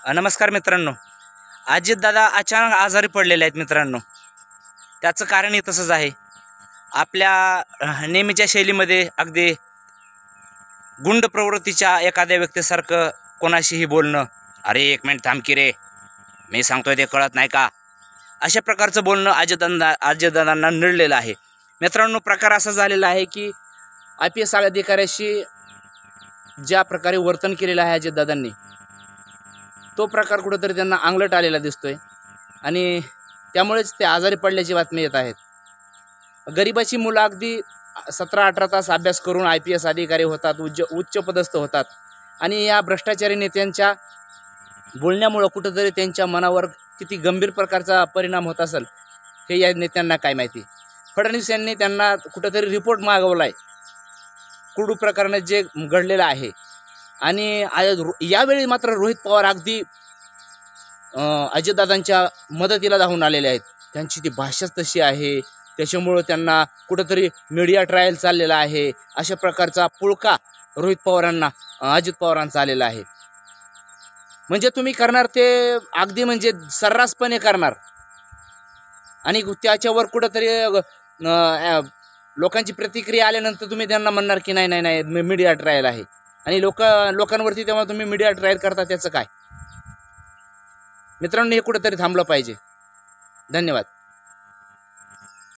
नमस्कार मित्रांनो. अजितदादा अचानक आजारी पडलेले आहेत मित्रांनो. त्याचं कारणही तसंच आहे. आपल्या नेहमीच्या शैलीमध्ये अगदी गुंड प्रवृत्तीच्या एखाद्या व्यक्तीसारखं कोणाशीही बोलणं, अरे एक मिनिट थांब की रे, मी सांगतोय ते कळत नाही का, अशा प्रकारचं बोलणं अजितदादांना नडलेलं आहे मित्रांनो. प्रकार असा झालेला आहे की IPS अधिकाऱ्याशी ज्या प्रकारे वर्तन केलेलं आहे अजितदादांनी, तो प्रकार कुठंतरी त्यांना अंगलट आलेला दिसतोय आणि त्यामुळेच ते आजारी पडल्याची बातमी येत आहेत. गरिबाची मुलं अगदी 17-18 तास अभ्यास करून IPS अधिकारी होतात, उच्च पदस्थ होतात आणि या भ्रष्टाचारी नेत्यांच्या बोलण्यामुळं कुठंतरी त्यांच्या मनावर किती गंभीर प्रकारचा परिणाम होत असेल हे या नेत्यांना काय माहिती. फडणवीस यांनी त्यांना कुठंतरी रिपोर्ट मागवला आहे कुडू प्रकरणात जे घडलेलं आहे. आणि यावेळी मात्र रोहित पवार अगदी अजितदादांच्या मदतीला धावून आलेले आहेत. त्यांची ती भाषाच तशी आहे, त्याच्यामुळं त्यांना कुठंतरी मीडिया ट्रायल चाललेला आहे. अशा प्रकारचा पुळका रोहित पवारांना अजित पवारांचा आलेला आहे. म्हणजे तुम्ही करणार ते अगदी म्हणजे सर्रासपणे करणार आणि त्याच्यावर कुठंतरी लोकांची प्रतिक्रिया आल्यानंतर तुम्ही त्यांना म्हणणार की नाही नाही नाही मीडिया ट्रायल आहे आणि लोकांवरती तेव्हा तुम्ही मीडिया ट्रायल करता. त्याचं काय मित्रांनो, हे कुठंतरी थांबलं पाहिजे. धन्यवाद.